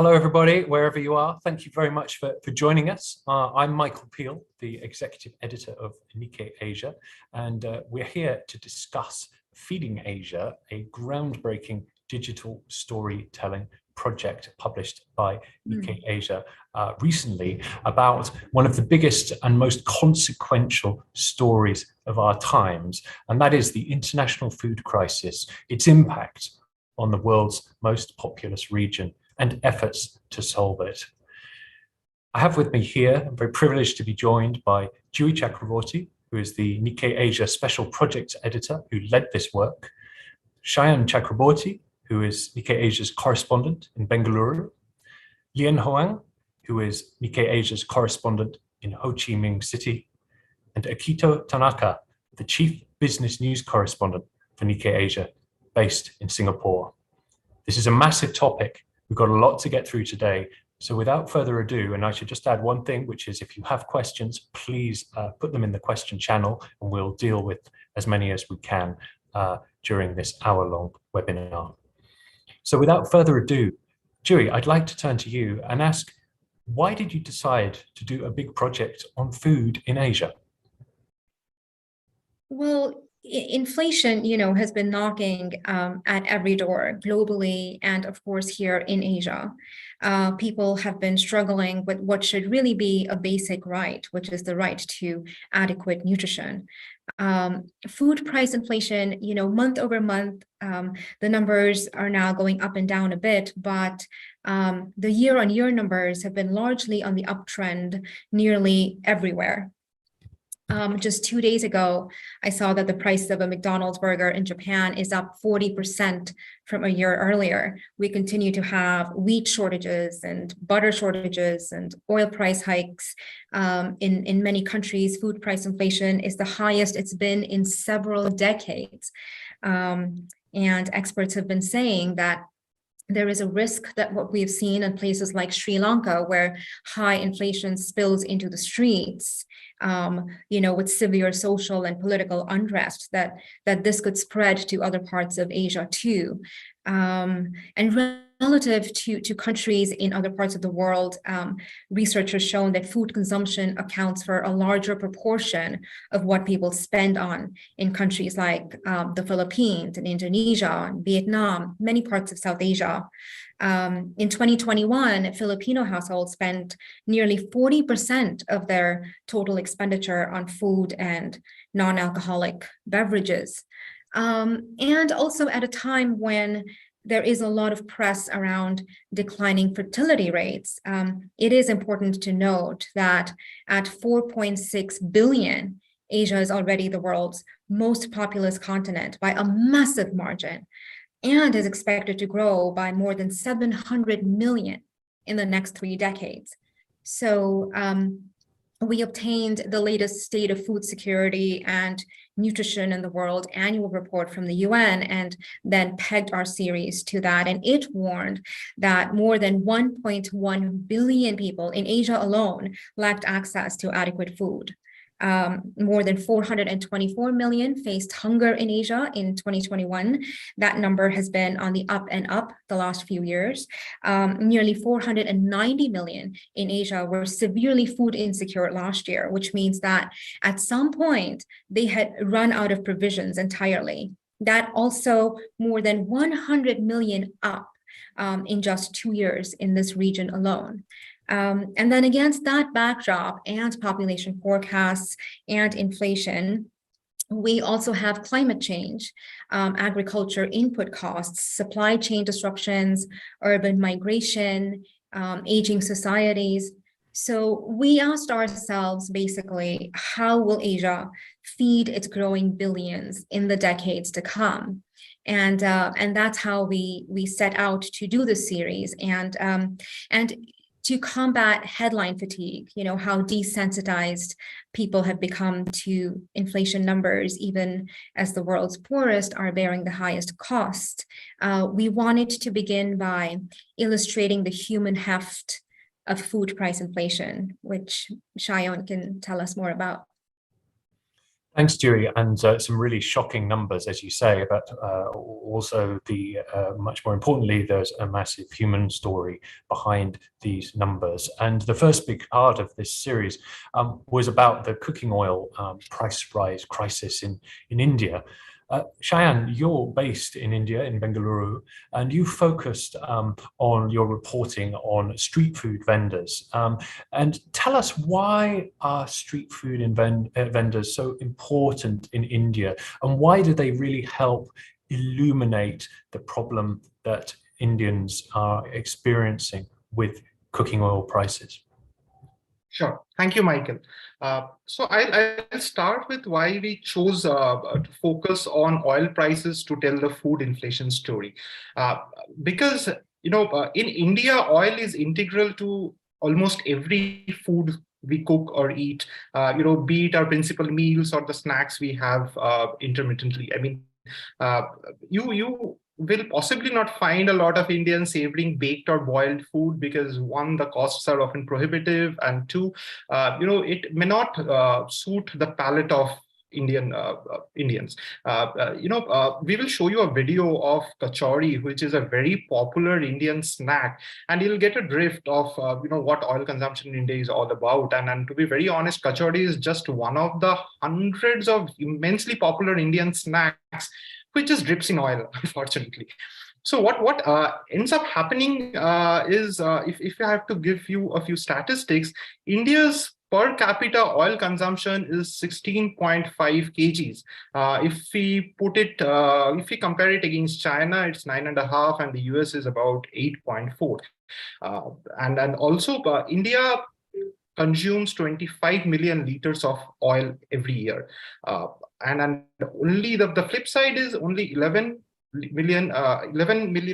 Hello, everybody, wherever you are. Thank you very much for joining us. I'm Michael Peel, the executive editor of Nikkei Asia, and we're here to discuss Feeding Asia, a groundbreaking digital storytelling project published by Nikkei Asia recently about one of the biggest and most consequential stories of our times, and that is the international food crisis, its impact on the world's most populous region, and efforts to solve it. I have with me here, I'm very privileged to be joined by Jiwi Chakraborty, who is the Nikkei Asia Special Projects Editor who led this work, Shayan Chakraborty, who is Nikkei Asia's correspondent in Bengaluru, Lian Hoang, who is Nikkei Asia's correspondent in Ho Chi Minh City, and Akito Tanaka, the Chief Business News Correspondent for Nikkei Asia, based in Singapore. This is a massive topic. We've got a lot to get through today. So without further ado, and I should just add one thing, which is if you have questions, please put them in the question channel and we'll deal with as many as we can during this hour-long webinar. So without further ado, Jiwi, I'd like to turn to you and ask, why did you decide to do a big project on food in Asia? Well, inflation, has been knocking at every door globally, and of course here in Asia. People have been struggling with what should really be a basic right, which is the right to adequate nutrition. Food price inflation, month over month, the numbers are now going up and down a bit, but the year-on-year numbers have been largely on the uptrend nearly everywhere. Just 2 days ago, I saw that the price of a McDonald's burger in Japan is up 40% from a year earlier. We continue to have wheat shortages and butter shortages and oil price hikes. In many countries, food price inflation is the highest it's been in several decades. And experts have been saying that there is a risk that what we've seen in places like Sri Lanka, where high inflation spills into the streets, with severe social and political unrest, that this could spread to other parts of Asia too. And relative to countries in other parts of the world, research has shown that food consumption accounts for a larger proportion of what people spend on in countries like the Philippines and Indonesia and Vietnam, many parts of South Asia. In 2021, Filipino households spent nearly 40% of their total expenditure on food and non-alcoholic beverages. And also at a time when there is a lot of press around declining fertility rates, it is important to note that at 4.6 billion, Asia is already the world's most populous continent by a massive margin, and is expected to grow by more than 700 million in the next 3 decades. So we obtained the latest State of Food Security and Nutrition in the World annual report from the UN, and then pegged our series to that. And it warned that more than 1.1 billion people in Asia alone lacked access to adequate food. More than 424 million faced hunger in Asia in 2021. That number has been on the up and up the last few years. Nearly 490 million in Asia were severely food insecure last year, which means that at some point they had run out of provisions entirely. That also more than 100 million up in just 2 years in this region alone. And then against that backdrop and population forecasts and inflation, we also have climate change, agriculture input costs, supply chain disruptions, urban migration, aging societies. So we asked ourselves basically, how will Asia feed its growing billions in the decades to come? And that's how we set out to do this series. And to combat headline fatigue, how desensitized people have become to inflation numbers, even as the world's poorest are bearing the highest cost. We wanted to begin by illustrating the human heft of food price inflation, which Shayan can tell us more about. Thanks, Dewey, and some really shocking numbers, as you say, but also the much more importantly, there's a massive human story behind these numbers. And the first big part of this series was about the cooking oil price rise crisis in India. Cheyenne, you're based in India, in Bengaluru, and you focused on your reporting on street food vendors. And tell us, why are street food vendors so important in India, and why do they really help illuminate the problem that Indians are experiencing with cooking oil prices? Sure. Thank you, Michael. So I'll start with why we chose to focus on oil prices to tell the food inflation story. Because, in India, oil is integral to almost every food we cook or eat, be it our principal meals or the snacks we have intermittently. I mean, you will possibly not find a lot of Indians savoring baked or boiled food because, one, the costs are often prohibitive, and two, it may not suit the palate of Indians. We will show you a video of kachori, which is a very popular Indian snack, and you'll get a drift of what oil consumption in India is all about. And to be very honest, kachori is just one of the hundreds of immensely popular Indian snacks which just drips in oil, unfortunately. So what ends up happening is, if I have to give you a few statistics, India's per capita oil consumption is 16.5 kgs. If we compare it against China, it's 9.5, and the US is about 8.4. And also India consumes 25 million liters of oil every year. And only the flip side is only 11 million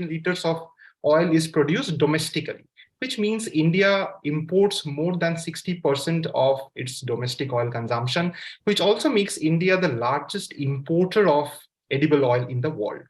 liters of oil is produced domestically, which means India imports more than 60% of its domestic oil consumption, which also makes India the largest importer of edible oil in the world.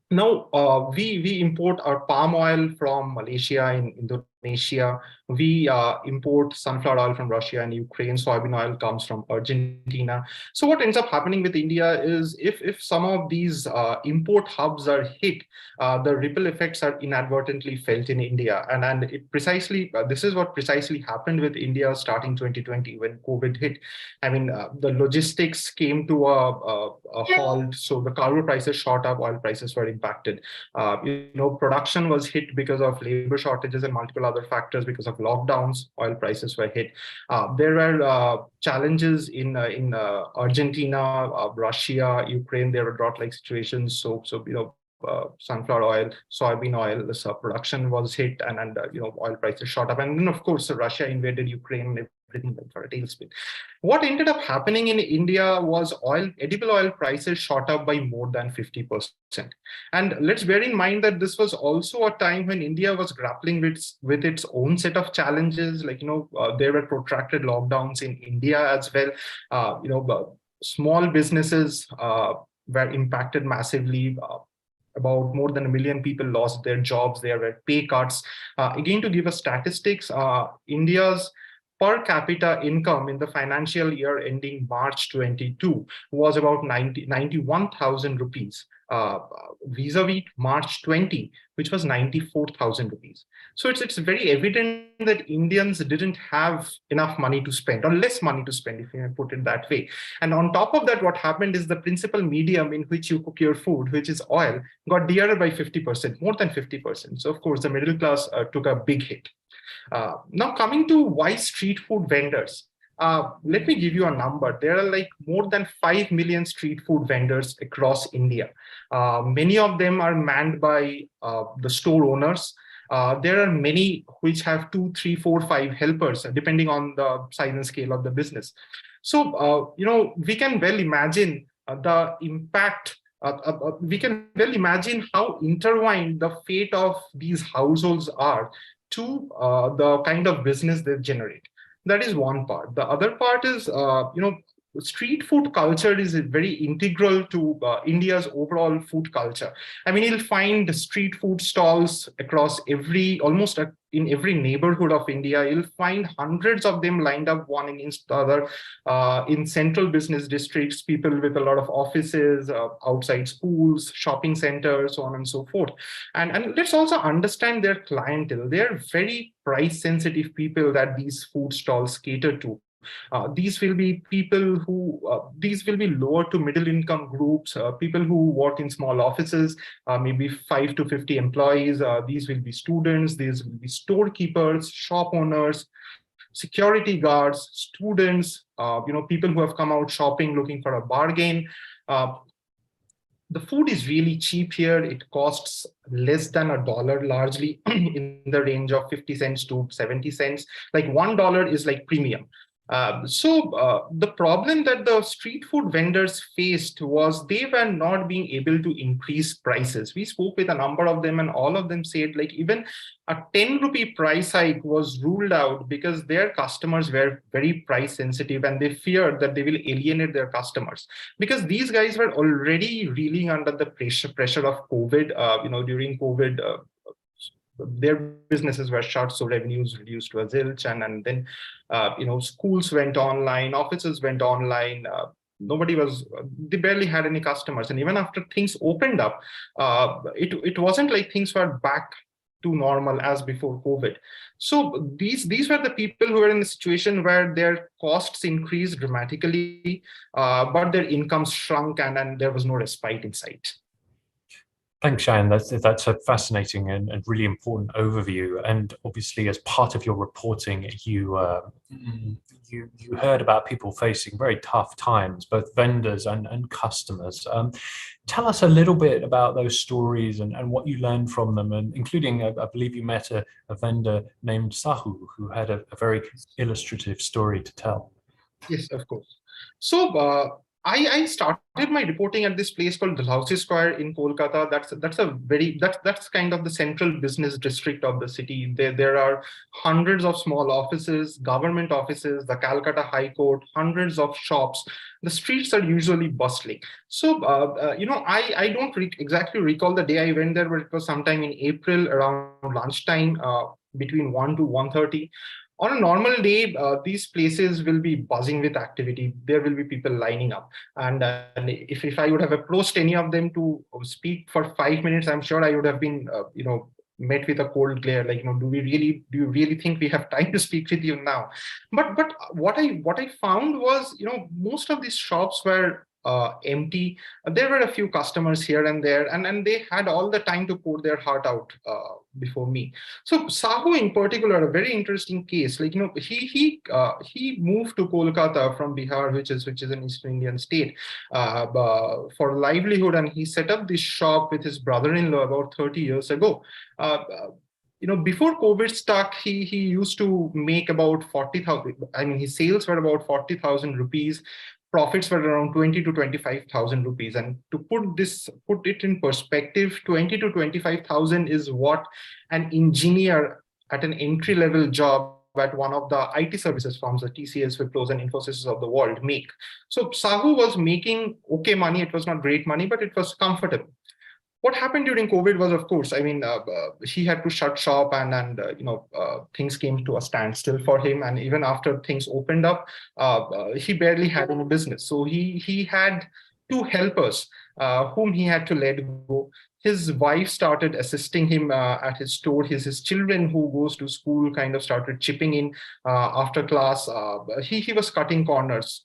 Now, we import our palm oil from Malaysia and Indonesia. We import sunflower oil from Russia and Ukraine. Soybean oil comes from Argentina. So what ends up happening with India is, if some of these import hubs are hit, the ripple effects are inadvertently felt in India. And it precisely, this is what precisely happened with India starting 2020 when COVID hit. I mean, the logistics came to a halt. So the cargo prices shot up, oil prices were impacted. Production was hit because of labor shortages and multiple other factors. Because of lockdowns, oil prices were hit. There were challenges in Argentina, Russia, Ukraine. There were drought-like situations. So sunflower oil, soybean oil, this production was hit, and oil prices shot up. And then, of course, Russia invaded Ukraine, and everything went for a tailspin. What ended up happening in India was edible oil prices shot up by more than 50%. And let's bear in mind that this was also a time when India was grappling with its own set of challenges. There were protracted lockdowns in India as well. Small businesses were impacted massively. About more than 1 million people lost their jobs. There were pay cuts. Again, to give us statistics, India's per capita income in the financial year ending March 22 was about 91,000 rupees, vis-a-vis March 20, which was 94,000 rupees. So it's very evident that Indians didn't have enough money to spend, or less money to spend, if you may put it that way. And on top of that, what happened is the principal medium in which you cook your food, which is oil, got dearer by 50%, more than 50%. So of course, the middle class took a big hit. Now, coming to why street food vendors. Let me give you a number. There are more than 5 million street food vendors across India. Many of them are manned by the store owners. There are many which have 2, 3, 4, 5 helpers, depending on the size and scale of the business. So, we can well imagine the impact. We can well imagine how intertwined the fate of these households are to the kind of business they generate. That is one part. The other part is, street food culture is very integral to India's overall food culture. I mean, you'll find street food stalls across almost in every neighborhood of India. You'll find hundreds of them lined up one against the other in central business districts, people with a lot of offices, outside schools, shopping centers, so on and so forth. And let's also understand their clientele. They're very price sensitive people that these food stalls cater to. These will be people who, these will be lower to middle income groups, people who work in small offices, maybe 5 to 50 employees. These will be students, these will be storekeepers, shop owners, security guards, students, people who have come out shopping looking for a bargain. The food is really cheap here. It costs less than $1, largely in the range of 50 cents to 70 cents. Like $1 is like premium. The problem that the street food vendors faced was they were not being able to increase prices. We spoke with a number of them, and all of them said like even a 10 rupee price hike was ruled out because their customers were very price sensitive, and they feared that they will alienate their customers, because these guys were already reeling under the pressure of COVID. During COVID, their businesses were shut, so revenues reduced to a zilch, and then schools went online, offices went online. They barely had any customers, and even after things opened up, it wasn't like things were back to normal as before COVID. So these were the people who were in a situation where their costs increased dramatically, but their incomes shrunk, and there was no respite in sight. Thanks, Shayan. That's a fascinating and really important overview. And obviously, as part of your reporting, you heard about people facing very tough times, both vendors and customers. Tell us a little bit about those stories and what you learned from them, and including, I believe you met a vendor named Sahu, who had a very illustrative story to tell. Yes, of course. So I started my reporting at this place called Dalhousie Square in Kolkata. That's kind of the central business district of the city. There are hundreds of small offices, government offices, the Calcutta High Court, hundreds of shops. The streets are usually bustling. So I don't exactly recall the day I went there, but it was sometime in April around lunchtime, between 1 to 1:30. On a normal day, these places will be buzzing with activity. There will be people lining up. And if I would have approached any of them to speak for 5 minutes, I'm sure I would have been, met with a cold glare. Like, do you really think we have time to speak with you now? But what I found was, most of these shops were empty. There were a few customers here and there, and they had all the time to pour their heart out before me. So Sahu in particular, a very interesting case. Like, he moved to Kolkata from Bihar, which is an Eastern Indian state, for livelihood, and he set up this shop with his brother-in-law about 30 years ago. Before COVID stuck, he used to make about 40,000. I mean, his sales were about 40,000 rupees. Profits were around 20 to 25,000 rupees. And to put it in perspective, 20 to 25,000 is what an engineer at an entry-level job at one of the IT services firms, the TCS, Wipros, and Infosys of the world make. So Sahu was making okay money. It was not great money, but it was comfortable. What happened during COVID was, of course, he had to shut shop, and things came to a standstill for him. And even after things opened up, he barely had any business. So he had two helpers whom he had to let go. His wife started assisting him at his store. His children who goes to school kind of started chipping in after class. He was cutting corners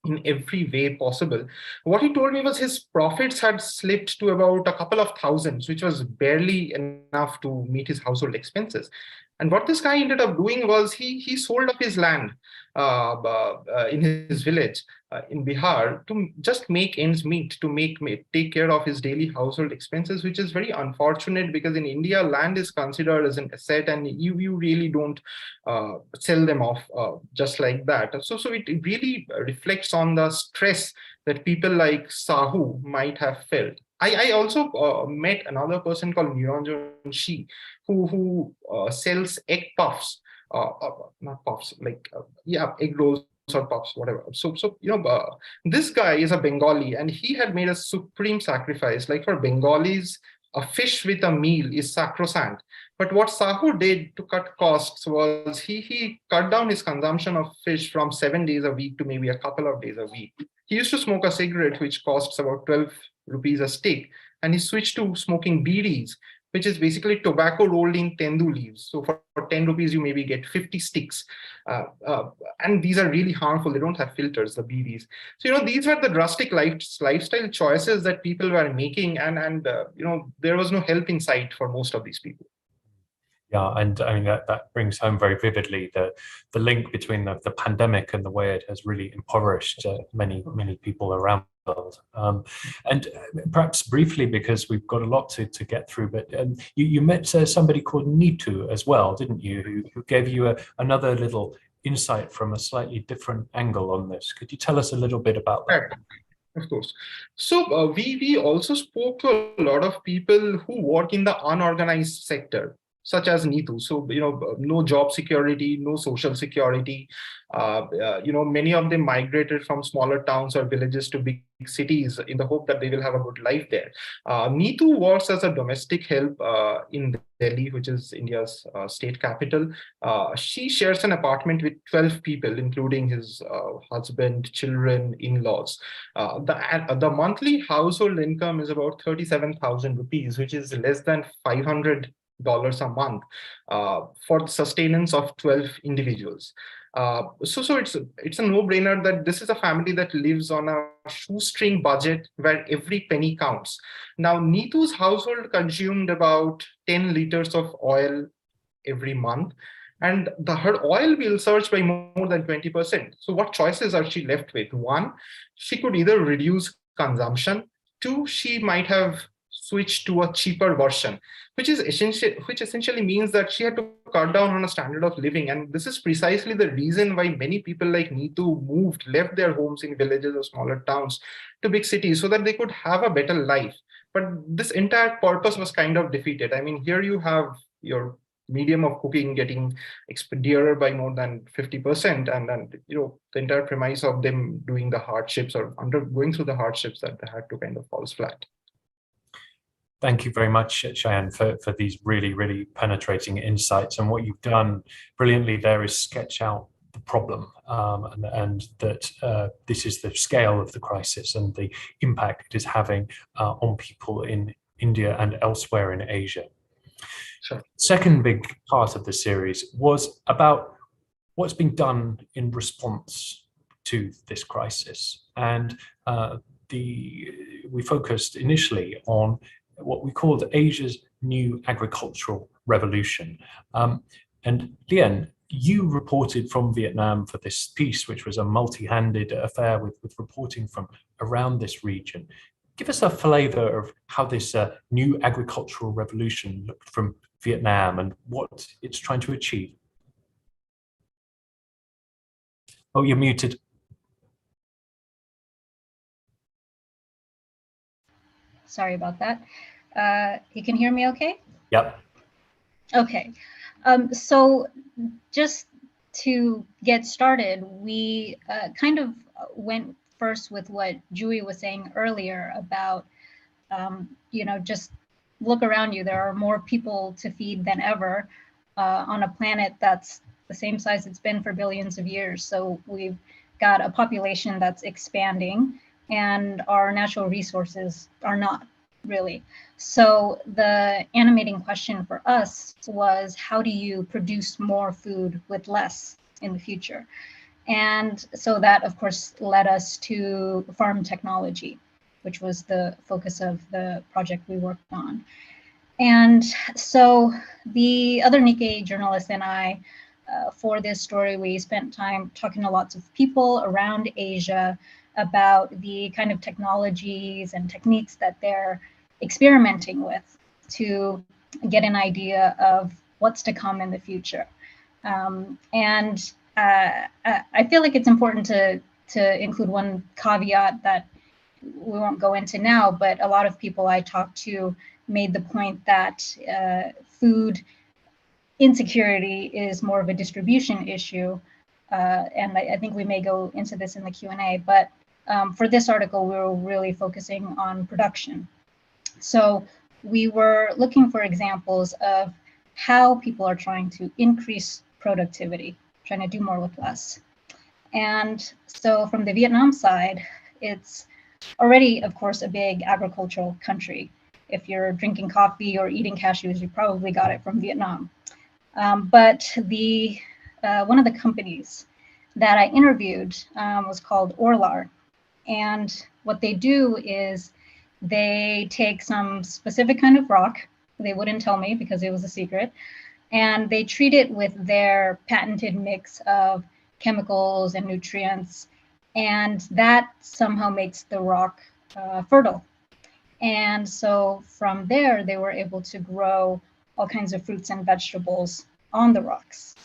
in every way possible. What he told me was his profits had slipped to about a couple of thousands, which was barely enough to meet his household expenses. And what this guy ended up doing was he sold up his land in his village in Bihar to just make ends meet, to take care of his daily household expenses, which is very unfortunate because in India, land is considered as an asset, and you really don't sell them off just like that. So it really reflects on the stress that people like Sahu might have felt. I also met another person called Niranjan Shi, who sells egg puffs, not puffs, egg rolls or pups, whatever. So this guy is a Bengali, and he had made a supreme sacrifice. Like for Bengalis, a fish with a meal is sacrosanct. But what Sahu did to cut costs was he cut down his consumption of fish from 7 days a week to maybe a couple of days a week. He used to smoke a cigarette, which costs about 12 rupees a stick, and he switched to smoking bidis, which is basically tobacco rolled in tendu leaves. So for 10 rupees, you maybe get 50 sticks. And these are really harmful. They don't have filters, the bidis. So, these were the drastic lifestyle choices that people were making. And there was no help in sight for most of these people. Yeah, and I mean that brings home very vividly the link between the pandemic and the way it has really impoverished many people around the world. And perhaps briefly, because we've got a lot to get through, but you met somebody called Neetu as well, didn't you, who gave you another little insight from a slightly different angle on this. Could you tell us a little bit about that? Right. Of course. So we also spoke to a lot of people who work in the unorganized sector, such as Neetu. So, no job security, no social security. Many of them migrated from smaller towns or villages to big cities in the hope that they will have a good life there. Neetu works as a domestic help in Delhi, which is India's state capital. She shares an apartment with 12 people, including his husband, children, in-laws. The monthly household income is about 37,000 rupees, which is less than $500 a month for the sustenance of 12 individuals. So it's a no-brainer that this is a family that lives on a shoestring budget where every penny counts. Now, Neetu's household consumed about 10 liters of oil every month, and her oil bill surged by more than 20%. So what choices are she left with? One, she could either reduce consumption. Two, she might have switched to a cheaper version, which essentially means that she had to cut down on a standard of living. And this is precisely the reason why many people like Neetu left their homes in villages or smaller towns to big cities so that they could have a better life. But this entire purpose was kind of defeated. I mean, here you have your medium of cooking getting dearer by more than 50%, and then the entire premise of them doing the hardships or going through the hardships that they had to kind of falls flat. Thank you very much, Cheyenne, for these really, really penetrating insights. And what you've done brilliantly there is sketch out the problem and that this is the scale of the crisis and the impact it is having on people in India and elsewhere in Asia. Sure. Second big part of the series was about what's being done in response to this crisis. And we focused initially on what we called Asia's new agricultural revolution. And Lien, you reported from Vietnam for this piece, which was a multi-handed affair with reporting from around this region. Give us a flavor of how this new agricultural revolution looked from Vietnam and what it's trying to achieve. Oh, you're muted. Sorry about that. You can hear me okay? Yep. Okay. So just to get started, we kind of went first with what Jui was saying earlier about, just look around you. There are more people to feed than ever on a planet that's the same size it's been for billions of years. So we've got a population that's expanding and our natural resources are not really. So the animating question for us was, how do you produce more food with less in the future? And so that, of course, led us to farm technology, which was the focus of the project we worked on. And so the other Nikkei journalists and I, for this story, we spent time talking to lots of people around Asia about the kind of technologies and techniques that they're experimenting with to get an idea of what's to come in the future. And I feel like it's important to include one caveat that we won't go into now, but a lot of people I talked to made the point that food insecurity is more of a distribution issue and I think we may go into this in the Q&A, but for this article, we were really focusing on production. So we were looking for examples of how people are trying to increase productivity, trying to do more with less. And so from the Vietnam side, it's already, of course, a big agricultural country. If you're drinking coffee or eating cashews, you probably got it from Vietnam. But one of the companies that I interviewed was called Orlar. And what they do is they take some specific kind of rock. They wouldn't tell me because it was a secret. And they treat it with their patented mix of chemicals and nutrients. And that somehow makes the rock fertile. And so from there, they were able to grow all kinds of fruits and vegetables on the rocks.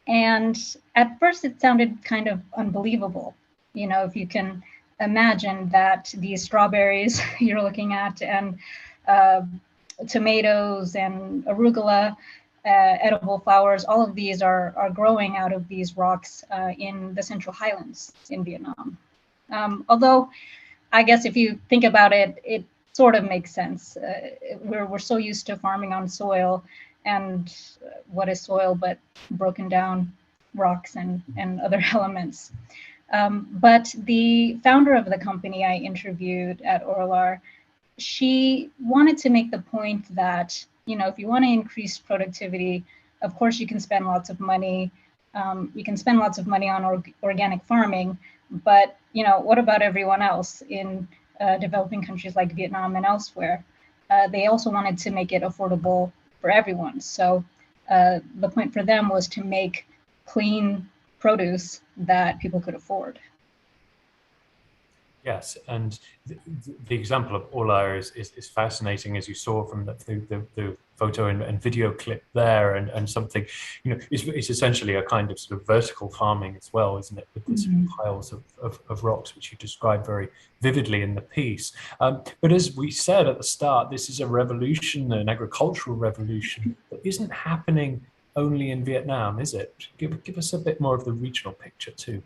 And at first, it sounded kind of unbelievable. You know, if you can imagine that these strawberries you're looking at and tomatoes and arugula, edible flowers, all of these are growing out of these rocks in the Central Highlands in Vietnam. Although, I guess if you think about it, it sort of makes sense. We're so used to farming on soil, and what is soil but broken down rocks and other elements. But the founder of the company I interviewed at Orlar, she wanted to make the point that, you know, if you want to increase productivity, of course you can spend lots of money. You can spend lots of money on organic farming, but, you know, what about everyone else in developing countries like Vietnam and elsewhere? They also wanted to make it affordable for everyone. So the point for them was to make clean produce that people could afford. Yes, and the example of Orla is fascinating, as you saw from the photo and video clip there, and something, you know, it's essentially a kind of sort of vertical farming as well, isn't it, with the sort of piles of rocks, which you describe very vividly in the piece. But as we said at the start, this is a revolution, an agricultural revolution that isn't happening only in Vietnam, is it? Give us a bit more of the regional picture too.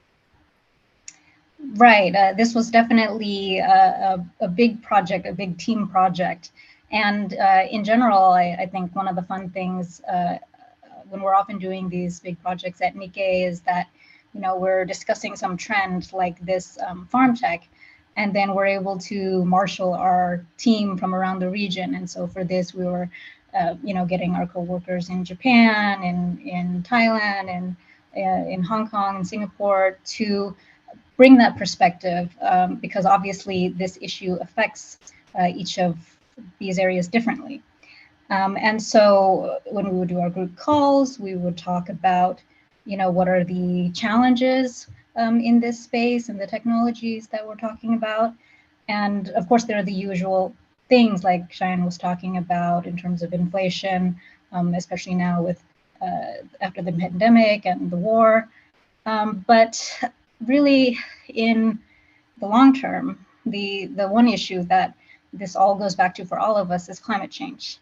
Right. This was definitely a big project, a big team project. And in general, I think one of the fun things when we're often doing these big projects at Nikkei is that, you know, we're discussing some trend like this farm tech, and then we're able to marshal our team from around the region. And so for this, we were, you know, getting our co-workers in Japan, in Thailand, and in Hong Kong and Singapore to bring that perspective, because obviously this issue affects each of these areas differently. And so when we would do our group calls, we would talk about, you know, what are the challenges in this space and the technologies that we're talking about. And of course, there are the usual things like Cheyenne was talking about in terms of inflation, especially now with after the pandemic and the war. But really, in the long term, the one issue that this all goes back to for all of us is climate change.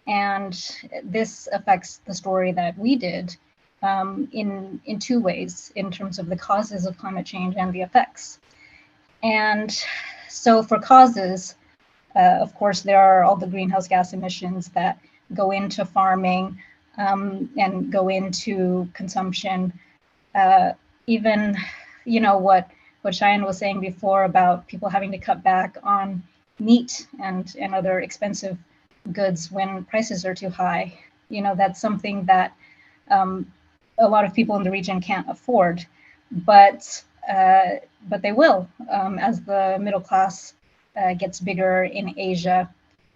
And this affects the story that we did in two ways, in terms of the causes of climate change and the effects. And so for causes, of course, there are all the greenhouse gas emissions that go into farming and go into consumption. Even, you know, what Cheyenne was saying before about people having to cut back on meat and other expensive goods when prices are too high. You know, that's something that a lot of people in the region can't afford, but they will as the middle class gets bigger in Asia.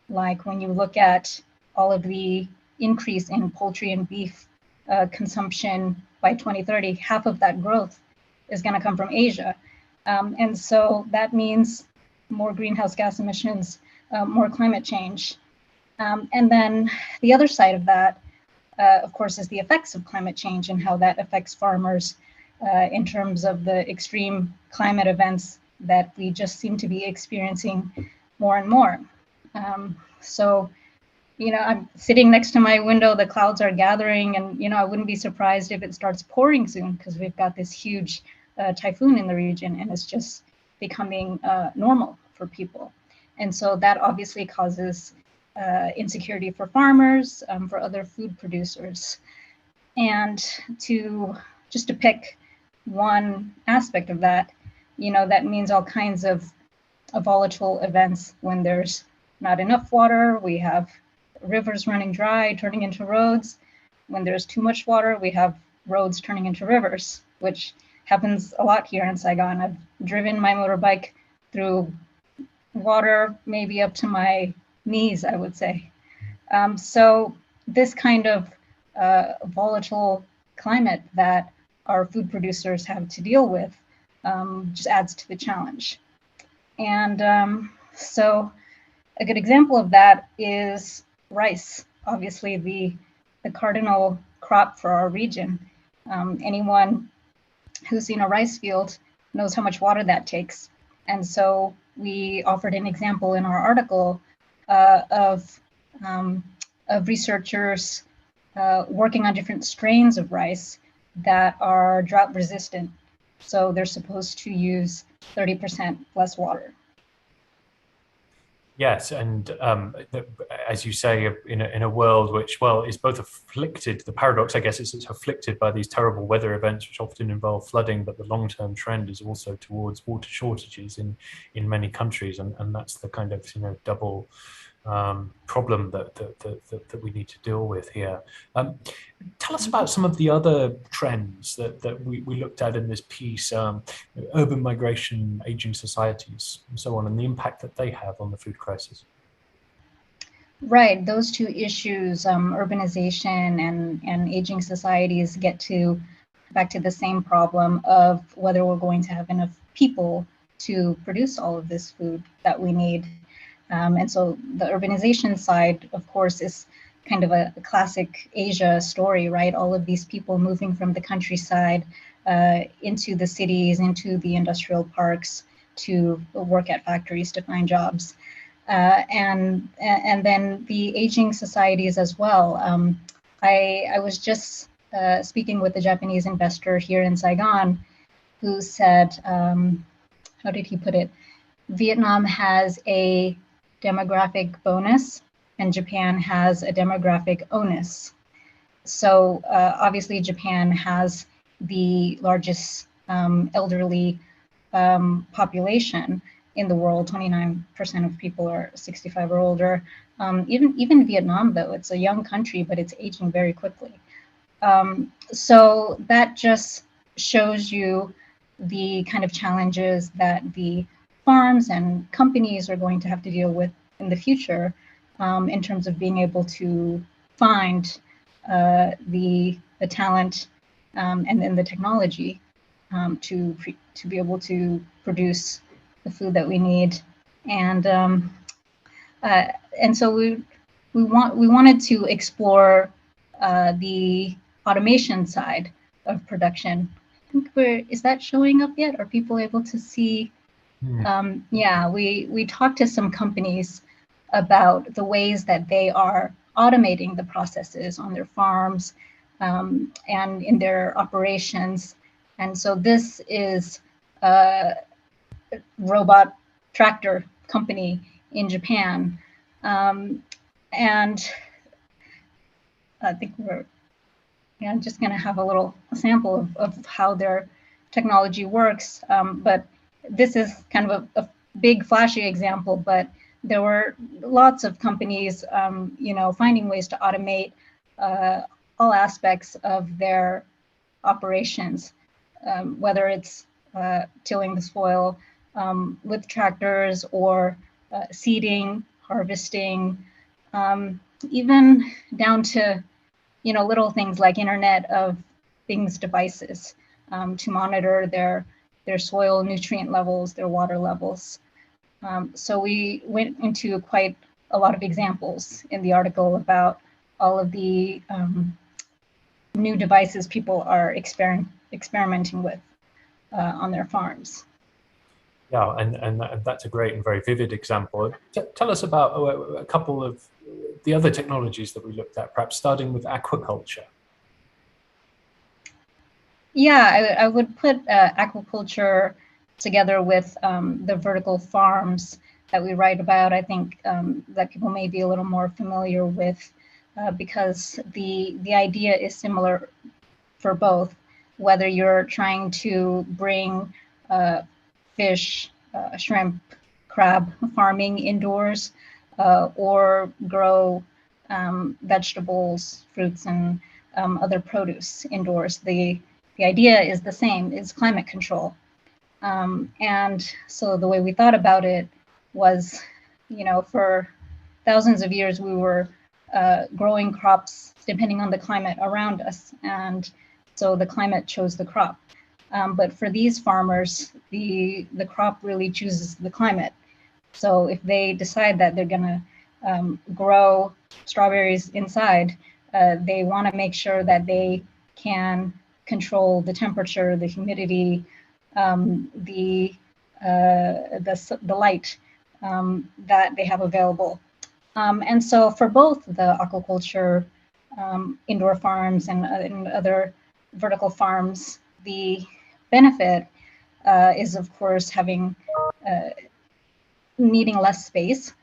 Like when you look at all of the increase in poultry and beef consumption by 2030, half of that growth is going to come from Asia. And so that means more greenhouse gas emissions, more climate change. And then the other side of that, of course, is the effects of climate change and how that affects farmers in terms of the extreme climate events that we just seem to be experiencing more and more. So I'm sitting next to my window, the clouds are gathering, and I wouldn't be surprised if it starts pouring soon, because we've got this huge typhoon in the region, and it's just becoming normal for people. And so that obviously causes insecurity for farmers, for other food producers. And just to pick one aspect of that, that means all kinds of volatile events. When there's not enough water, we have rivers running dry, turning into roads. When there's too much water, we have roads turning into rivers, which happens a lot here in Saigon. I've driven my motorbike through water maybe up to my knees, I would say. So this kind of volatile climate that our food producers have to deal with just adds to the challenge. And so a good example of that is rice, obviously the cardinal crop for our region. Anyone who's seen a rice field knows how much water that takes. And so we offered an example in our article of researchers working on different strains of rice that are drought resistant. So they're supposed to use 30% less water. Yes, and as you say, in a world which, well, is both afflicted, the paradox, I guess, is it's afflicted by these terrible weather events, which often involve flooding, but the long-term trend is also towards water shortages in many countries, and that's the kind of double problem that we need to deal with here. Tell us about some of the other trends that we looked at in this piece, urban migration, aging societies, and so on, and the impact that they have on the food crisis. Right, those two issues, urbanization and aging societies, get back to the same problem of whether we're going to have enough people to produce all of this food that we need. And so the urbanization side, of course, is kind of a classic Asia story, right? All of these people moving from the countryside into the cities, into the industrial parks to work at factories to find jobs. And then the aging societies as well. I was just speaking with a Japanese investor here in Saigon who said, how did he put it? Vietnam has a demographic bonus and Japan has a demographic onus. So obviously Japan has the largest elderly population in the world. 29% of people are 65 or older. Even Vietnam, though, it's a young country, but it's aging very quickly. So that just shows you the kind of challenges that the farms and companies are going to have to deal with in the future in terms of being able to find the talent and then the technology to be able to produce the food that we need. And so we wanted to explore the automation side of production. I think is that showing up yet? Are people able to see? Yeah, we talked to some companies about the ways that they are automating the processes on their farms and in their operations. And so this is a robot tractor company in Japan. And I think I'm just going to have a little sample of how their technology works. But this is kind of a big flashy example, but there were lots of companies, finding ways to automate all aspects of their operations, whether it's tilling the soil with tractors or seeding, harvesting, even down to little things like Internet of Things devices to monitor their soil nutrient levels, their water levels. So we went into quite a lot of examples in the article about all of the new devices people are experimenting with on their farms. Yeah, and that's a great and very vivid example. Tell us about a couple of the other technologies that we looked at, perhaps starting with aquaculture. Yeah, I would put aquaculture together with the vertical farms that we write about. I think that people may be a little more familiar with because the idea is similar for both, whether you're trying to bring fish, shrimp, crab farming indoors or grow vegetables, fruits, and other produce indoors. The idea is the same, is climate control. And so the way we thought about it was, for thousands of years, we were growing crops depending on the climate around us. And so the climate chose the crop. But for these farmers, the crop really chooses the climate. So if they decide that they're gonna grow strawberries inside, they wanna make sure that they can control the temperature, the humidity, the light that they have available. And so for both the aquaculture, indoor farms and other vertical farms, the benefit is of course needing less space.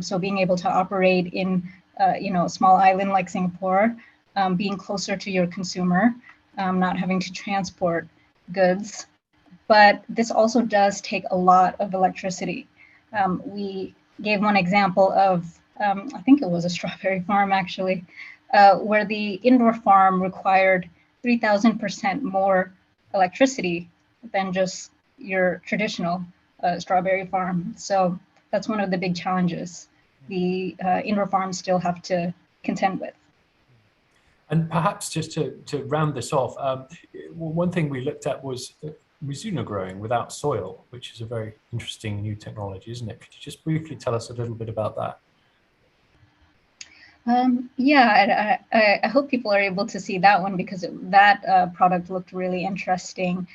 So being able to operate in a small island like Singapore, being closer to your consumer, not having to transport goods. But this also does take a lot of electricity. We gave one example of, I think it was a strawberry farm actually, where the indoor farm required 3,000% more electricity than just your traditional strawberry farm. So that's one of the big challenges the indoor farms still have to contend with. And perhaps just to round this off, one thing we looked at was Mizuno growing without soil, which is a very interesting new technology, isn't it? Could you just briefly tell us a little bit about that? Yeah, I hope people are able to see that one because that product looked really interesting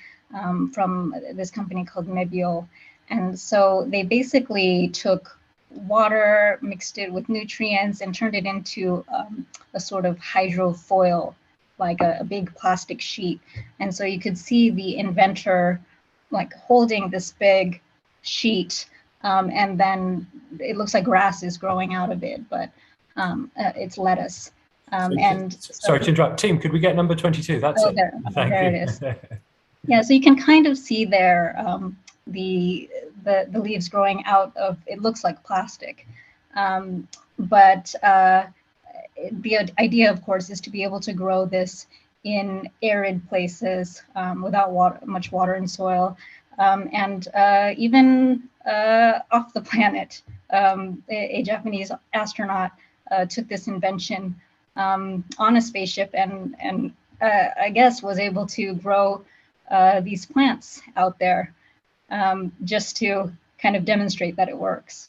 from this company called Mebio. And so they basically took water, mixed it with nutrients, and turned it into a sort of hydrofoil, like a big plastic sheet. And so you could see the inventor like holding this big sheet, and then it looks like grass is growing out of it, but it's lettuce. Sorry to interrupt, team, could we get number 22? That's it. There it is. Yeah, so you can kind of see there the leaves growing out of, it looks like plastic. But the idea, of course, is to be able to grow this in arid places without much water and soil, and even off the planet. A Japanese astronaut took this invention on a spaceship and I guess was able to grow these plants out there just to kind of demonstrate that it works.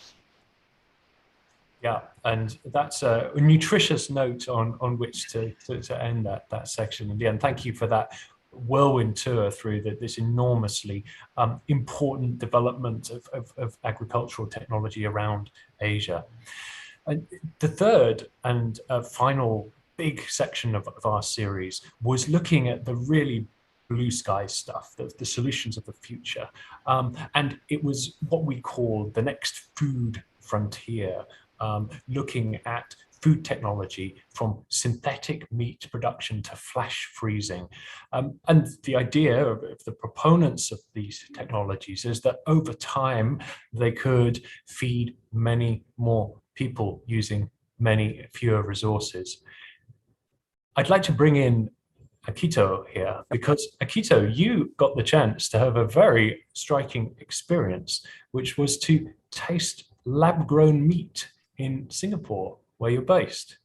Yeah, and that's a nutritious note on which to end that section. And again, thank you for that whirlwind tour through this enormously important development of agricultural technology around Asia. And the third and final big section of our series was looking at the really blue sky stuff, the solutions of the future. And it was what we call the next food frontier, looking at food technology from synthetic meat production to flash freezing. And the idea of the proponents of these technologies is that over time, they could feed many more people using many fewer resources. I'd like to bring in Akito here, because Akito, you got the chance to have a very striking experience, which was to taste lab-grown meat in Singapore, where you're based.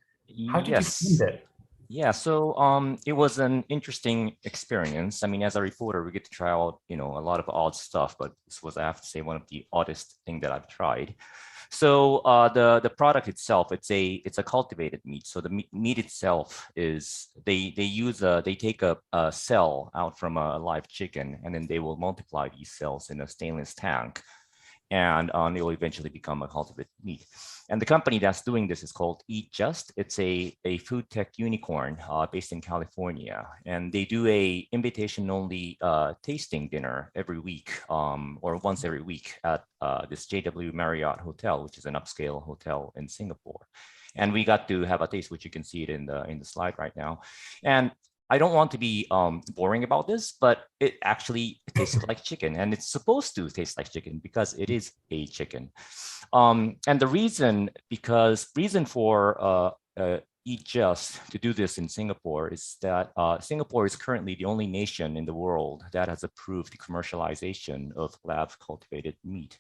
How did you find it? Yeah, so it was an interesting experience. I mean, as a reporter, we get to try out, a lot of odd stuff, but this was, I have to say, one of the oddest thing that I've tried. So the product itself, it's a cultivated meat. So the meat itself is they take a cell out from a live chicken, and then they will multiply these cells in a stainless tank. and it will eventually become a cultivated meat. And the company that's doing this is called Eat Just. It's a food tech unicorn based in California. And they do a invitation-only tasting dinner every week or once every week at this JW Marriott Hotel, which is an upscale hotel in Singapore. And we got to have a taste, which you can see it in the slide right now. And I don't want to be boring about this, but it actually tastes like chicken, and it's supposed to taste like chicken because it is a chicken. And the reason for Eat Just to do this in Singapore is that Singapore is currently the only nation in the world that has approved the commercialization of lab cultivated meat.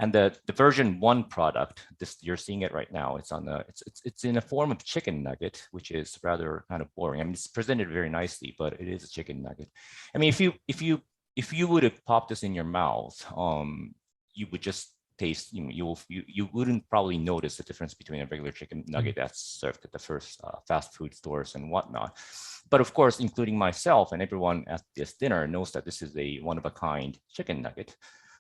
And the version 1 product, this you're seeing it right now. It's on the it's in a form of chicken nugget, which is rather kind of boring. I mean, it's presented very nicely, but it is a chicken nugget. I mean, if you would have popped this in your mouth, you would just taste. You wouldn't probably notice the difference between a regular chicken nugget that's served at the first fast food stores and whatnot. But of course, including myself and everyone at this dinner knows that this is a one-of-a-kind chicken nugget.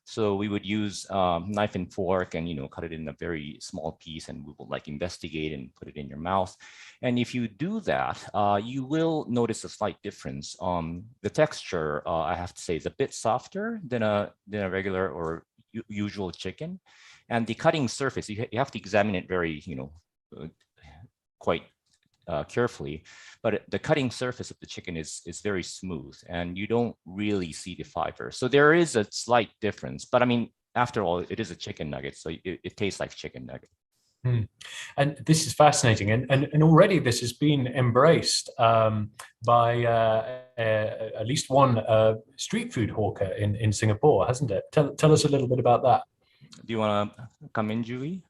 So we would use knife and fork and, cut it in a very small piece, and we will like investigate and put it in your mouth. And if you do that, you will notice a slight difference. The texture, I have to say, is a bit softer than a regular or usual chicken. And the cutting surface, you have to examine it very, quite carefully, but the cutting surface of the chicken is very smooth, and you don't really see the fiber. So there is a slight difference, but I mean, after all, it is a chicken nugget, so it tastes like chicken nugget. And this is fascinating, and already this has been embraced by at least one street food hawker in Singapore, hasn't it? Tell us a little bit about that. Do you want to come in, Julie?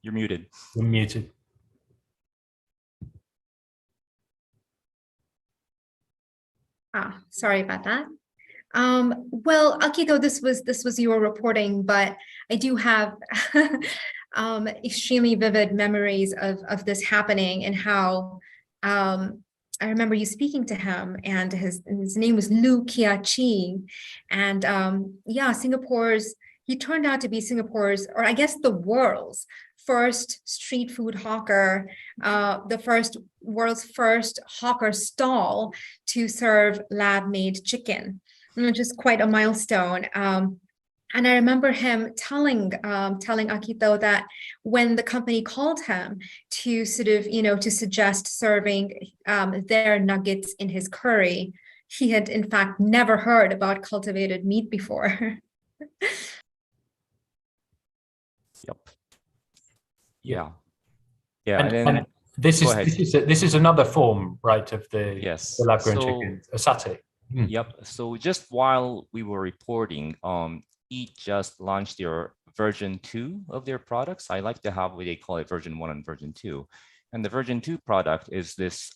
You're muted. You're muted. Sorry about that. Well, Akito, this was your reporting, but I do have extremely vivid memories of this happening, and how I remember you speaking to him, and his name was Lu Kia Chi, and yeah, he turned out to be Singapore's, or I guess the world's first street food hawker, the world's first hawker stall to serve lab-made chicken, which is quite a milestone. And I remember him telling Akito that when the company called him to sort of, to suggest serving their nuggets in his curry, he had in fact never heard about cultivated meat before. Yep. Yeah. And this is another form, right, of the lab-grown chicken, a satay. Yep. So just while we were reporting, Eat Just launched their version 2 of their products. I like to have what they call it version 1 and version 2. And the version 2 product is this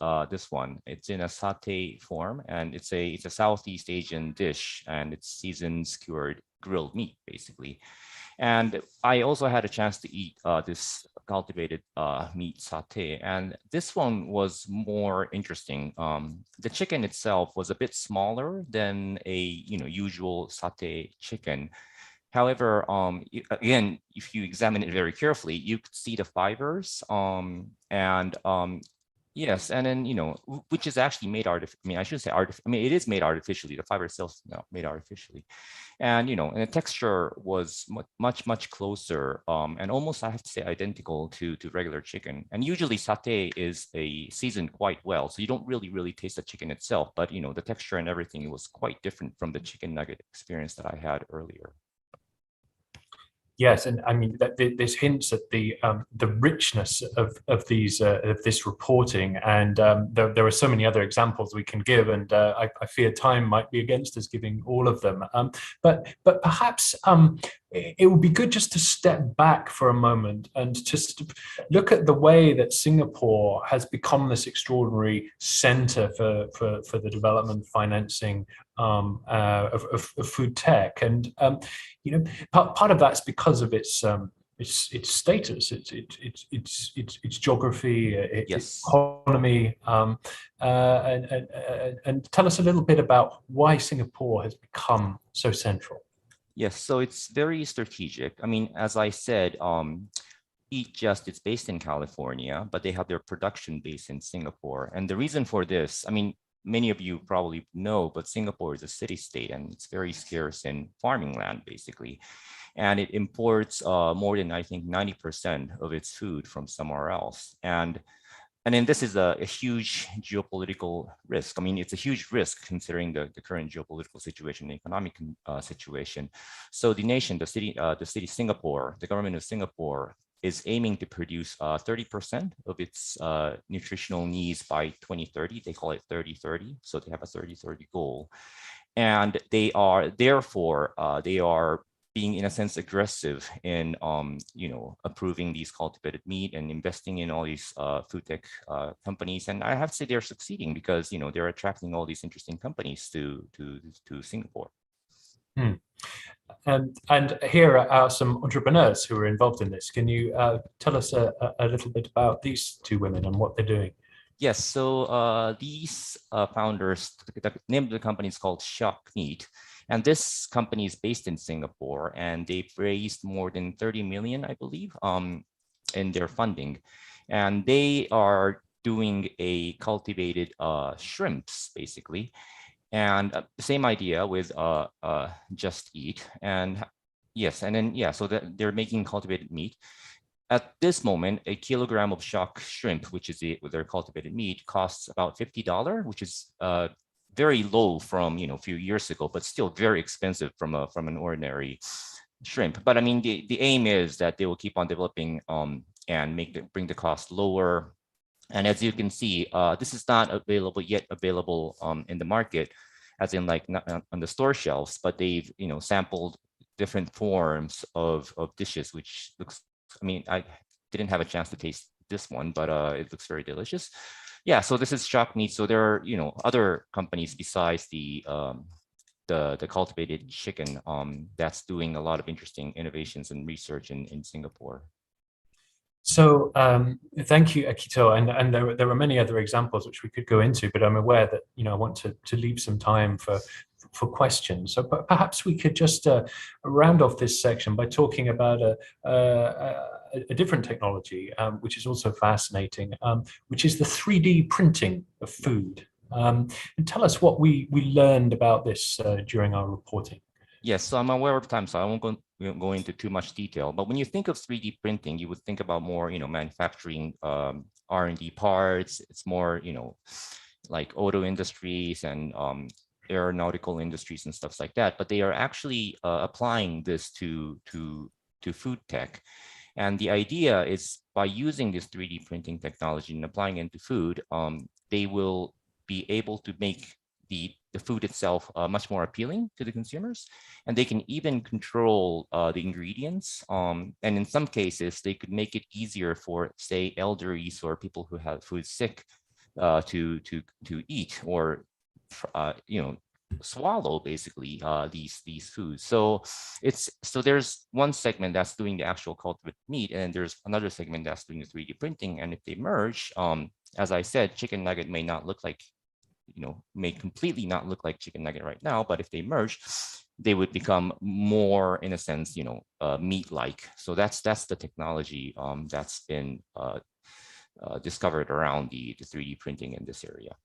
one. It's in a satay form, and it's a Southeast Asian dish, and it's seasoned skewered grilled meat, basically. And I also had a chance to eat this cultivated meat satay, and this one was more interesting. The chicken itself was a bit smaller than a usual satay chicken. However, again, if you examine it very carefully, you could see the fibers, yes, and then which is actually made artificially. I mean, I should say it is made artificially. The fiber itself is made artificially, and and the texture was much closer, and almost, I have to say, identical to regular chicken. And usually satay is seasoned quite well, so you don't really taste the chicken itself. But the texture and everything was quite different from the chicken nugget experience that I had earlier. Yes, and I mean this hints at the richness of this reporting, and there are so many other examples we can give, and I fear time might be against us giving all of them. But perhaps it would be good just to step back for a moment and just look at the way that Singapore has become this extraordinary center for the development financing of food tech, and part of that's because of its its status, its geography, its Yes. economy, and tell us a little bit about why Singapore has become so central. Yes, so it's very strategic. I mean, as I said, Eat Just it's based in California, but they have their production base in Singapore. And the reason for this, I mean, many of you probably know, but Singapore is a city-state and it's very scarce in farming land, basically. And it imports more than, I think, 90% of its food from somewhere else. And then this is a huge geopolitical risk. I mean, it's a huge risk considering the current geopolitical situation, the economic situation. So the nation, the city Singapore, the government of Singapore is aiming to produce 30% of its nutritional needs by 2030. They call it 30-30. So they have a 30-30 goal. And they are, therefore, they are being, in a sense, aggressive in, approving these cultivated meat and investing in all these food tech companies. And I have to say they're succeeding because, they're attracting all these interesting companies to Singapore. Hmm. And here are some entrepreneurs who are involved in this. Can you tell us a little bit about these two women and what they're doing? Yes, so these founders, the name of the company is called Shock Meat. And this company is based in Singapore and they've raised more than 30 million, I believe, in their funding. And they are doing a cultivated shrimps, basically. And the same idea with Just Eat. And yes, and then, yeah, so they're making cultivated meat. At this moment, a kilogram of shock shrimp, which is their cultivated meat, costs about $50, which is very low from a few years ago, but still very expensive from an ordinary shrimp. But I mean, the aim is that they will keep on developing and bring the cost lower. And as you can see, this is not available in the market, as in like not on the store shelves, but they've sampled different forms of dishes, which looks, I mean, I didn't have a chance to taste this one, but it looks very delicious. Yeah, so this is Shock Meat. So there are other companies besides the cultivated chicken that's doing a lot of interesting innovations and research in Singapore. So thank you, Akito. And there are many other examples which we could go into, but I'm aware that I want to leave some time for questions. So perhaps we could just round off this section by talking about a different technology, which is also fascinating, which is the 3D printing of food. And tell us what we learned about this during our reporting. Yes, so I'm aware of time, so I won't go into too much detail. But when you think of 3D printing, you would think about more, manufacturing R&D parts. It's more, like auto industries and aeronautical industries and stuff like that. But they are actually applying this to food tech. And the idea is by using this 3D printing technology and applying it into food, they will be able to make the food itself much more appealing to the consumers, and they can even control the ingredients. And in some cases, they could make it easier for, say, elderlies or people who have food sick to eat or swallow basically these foods. So there's one segment that's doing the actual cultivated meat, and there's another segment that's doing the 3D printing. And if they merge, as I said, chicken nugget may not look like may completely not look like chicken nugget right now, but if they merge, they would become more, in a sense, meat-like. So that's the technology that's been discovered around the 3D printing in this area.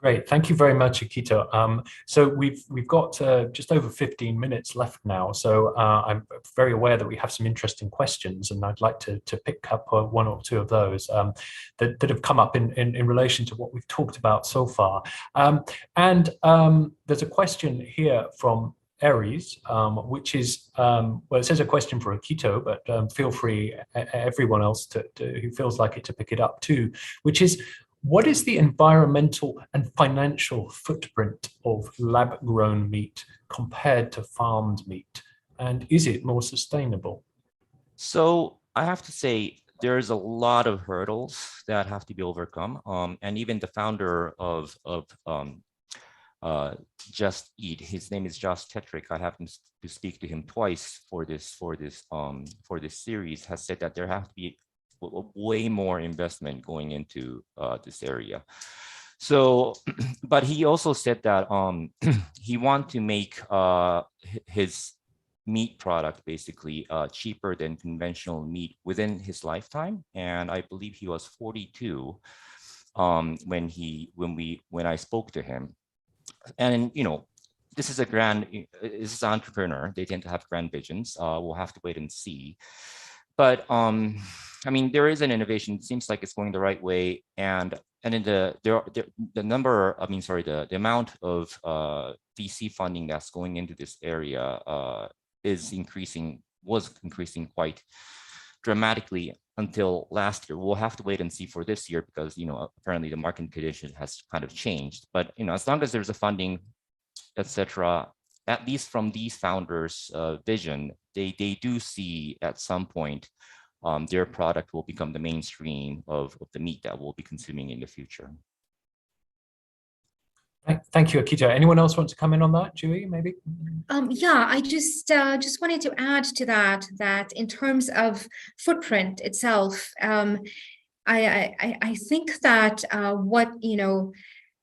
Great, thank you very much, Akito. So we've got just over 15 minutes left now. So I'm very aware that we have some interesting questions, and I'd like to pick up one or two of those that have come up in relation to what we've talked about so far. There's a question here from Aries, which is, well, it says a question for Akito, but feel free, everyone else who feels like it, to pick it up too, which is, what is the environmental and financial footprint of lab-grown meat compared to farmed meat? And is it more sustainable? So I have to say, there's a lot of hurdles that have to be overcome. And even the founder of Just Eat. His name is Josh Tetrick. I happened to speak to him twice for this series. Has said that there has to be way more investment going into this area. So, but he also said that he wants to make his meat product basically cheaper than conventional meat within his lifetime. And I believe he was 42 when I spoke to him. And this is an entrepreneur. They tend to have grand visions. We'll have to wait and see. But I mean, there is an innovation. It seems like it's going the right way, and in the amount of VC funding that's going into this area was increasing quite dramatically until last year. We'll have to wait and see for this year because apparently the market condition has kind of changed. But as long as there's a funding, etc., at least from these founders' vision, they do see at some point their product will become the mainstream of the meat that we'll be consuming in the future. Thank you, Akito. Anyone else want to come in on that? Julie, maybe? Yeah, I just wanted to add to that in terms of footprint itself, I think that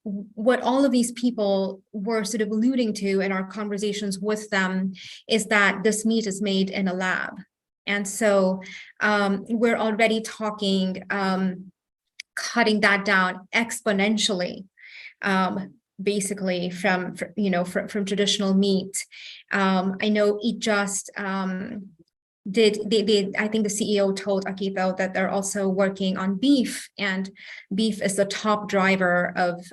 what all of these people were sort of alluding to in our conversations with them is that this meat is made in a lab. And so we're already talking cutting that down exponentially, basically from traditional meat. I know Eat Just I think the CEO told Akito that they're also working on beef, and beef is the top driver of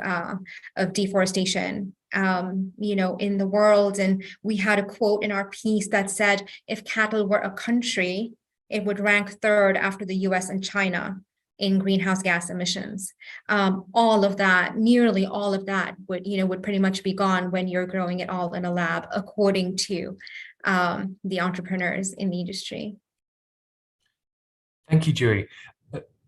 deforestation in the world. And we had a quote in our piece that said, if cattle were a country, it would rank third after the US and China in greenhouse gas emissions. All of that, nearly all of that would pretty much be gone when you're growing it all in a lab, according to the entrepreneurs in the industry. Thank you, Julie.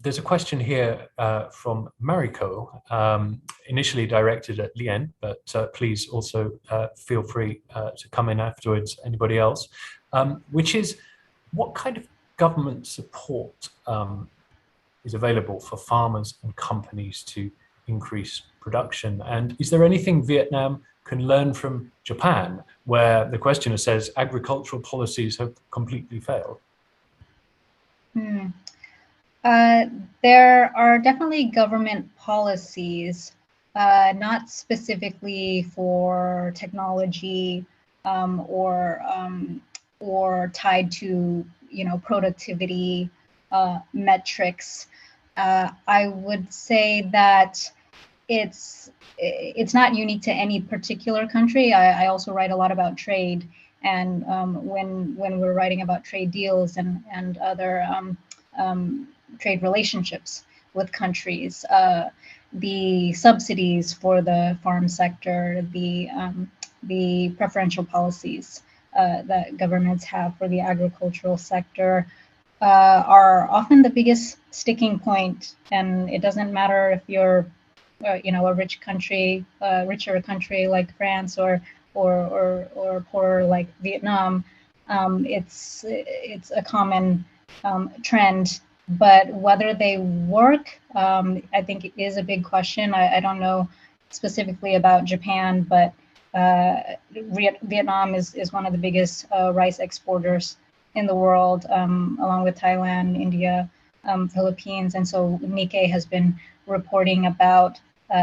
There's a question here from Mariko, initially directed at Lien, but please also feel free to come in afterwards, anybody else, which is, what kind of government support is available for farmers and companies to increase production? And is there anything Vietnam can learn from Japan, where the questioner says agricultural policies have completely failed? There are definitely government policies, not specifically for technology or tied to productivity metrics. I would say that it's not unique to any particular country. I also write a lot about trade, and when we're writing about trade deals and other trade relationships with countries, the subsidies for the farm sector, the preferential policies that governments have for the agricultural sector are often the biggest sticking point. And it doesn't matter if you're a rich country, richer country like France or poorer like Vietnam. It's a common trend, but whether they work, I think it is a big question. I don't know specifically about Japan, but Vietnam is one of the biggest rice exporters in the world, along with Thailand, India, Philippines. And so Nikkei has been reporting about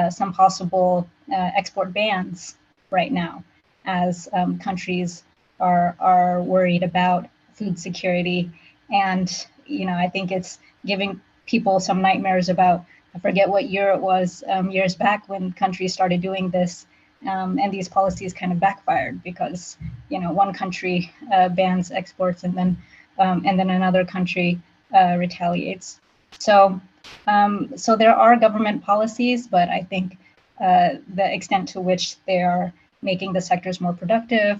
some possible export bans right now, as countries are worried about food security. And I think it's giving people some nightmares about, I forget what year it was, years back, when countries started doing this, and these policies kind of backfired because one country bans exports and then another country retaliates. So there are government policies, but I think the extent to which they are making the sectors more productive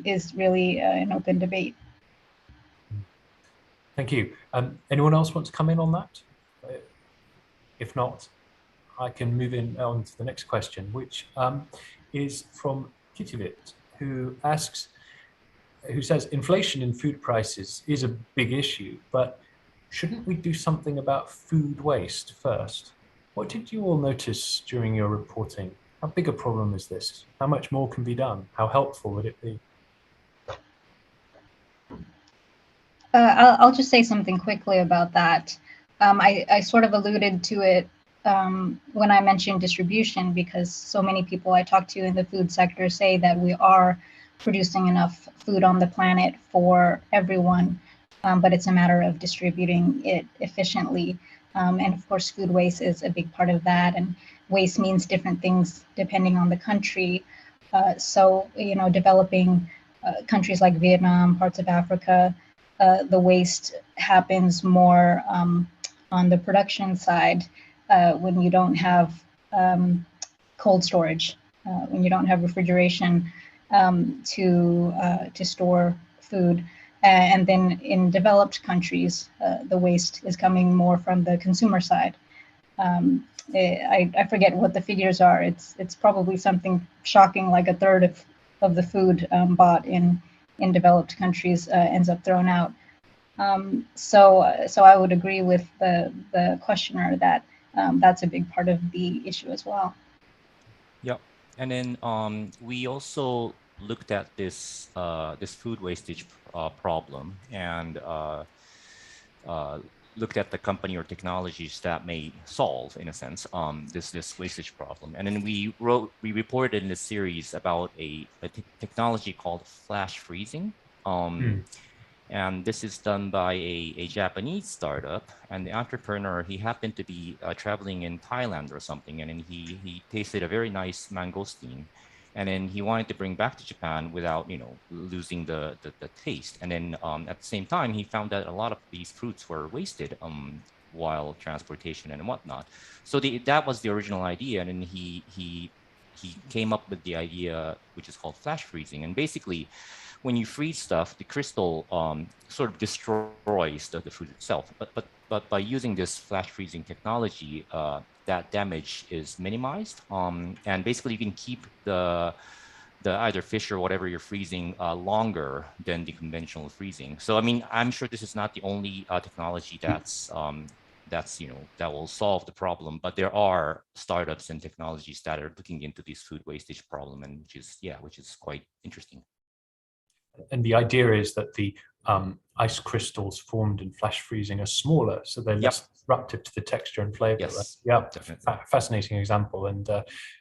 is really an open debate. Thank you. Anyone else want to come in on that? If not, I can move on to the next question, which is from Kitivit, who says, inflation in food prices is a big issue, but shouldn't we do something about food waste first? What did you all notice during your reporting? How big a problem is this? How much more can be done? How helpful would it be? I'll just say something quickly about that. I sort of alluded to it when I mentioned distribution, because so many people I talk to in the food sector say that we are producing enough food on the planet for everyone, but it's a matter of distributing it efficiently. And of course, food waste is a big part of that. And waste means different things depending on the country. So, developing countries like Vietnam, parts of Africa, the waste happens more on the production side when you don't have cold storage, when you don't have refrigeration to store food. And then in developed countries, the waste is coming more from the consumer side. I forget what the figures are. It's probably something shocking, like a third of the food bought in developed countries ends up thrown out. So I would agree with the questioner that that's a big part of the issue as well. Yep. And then we also looked at this this food wastage problem and looked at the company or technologies that may solve, in a sense, this wastage problem. And then we reported in this series about a technology called flash freezing. And this is done by a Japanese startup, and the entrepreneur, he happened to be traveling in Thailand or something, and then he tasted a very nice mangosteen, and then he wanted to bring back to Japan without, losing the taste. And then at the same time, he found that a lot of these fruits were wasted while transportation and whatnot. So that was the original idea, and then he came up with the idea, which is called flash freezing. And basically, when you freeze stuff, the crystal sort of destroys the food itself. But by using this flash freezing technology, that damage is minimized. And basically, you can keep the either fish or whatever you're freezing longer than the conventional freezing. So I mean, I'm sure this is not the only technology that will solve the problem, but there are startups and technologies that are looking into this food wastage problem, and which is quite interesting. And the idea is that the ice crystals formed in flash freezing are smaller, so they're less disruptive to the texture and flavor. Yes, right? Yeah, definitely. Fascinating example, and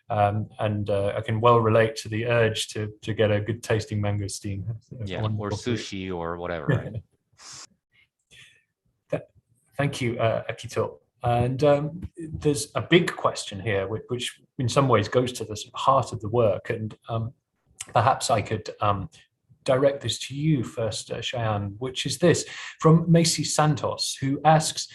I can well relate to the urge to get a good tasting mangosteen. Yeah, or sushi or whatever. Right? Thank you, Akito. And there's a big question here, which in some ways goes to the heart of the work, and perhaps I could direct this to you first, Cheyenne, which is this, from Macy Santos, who asks,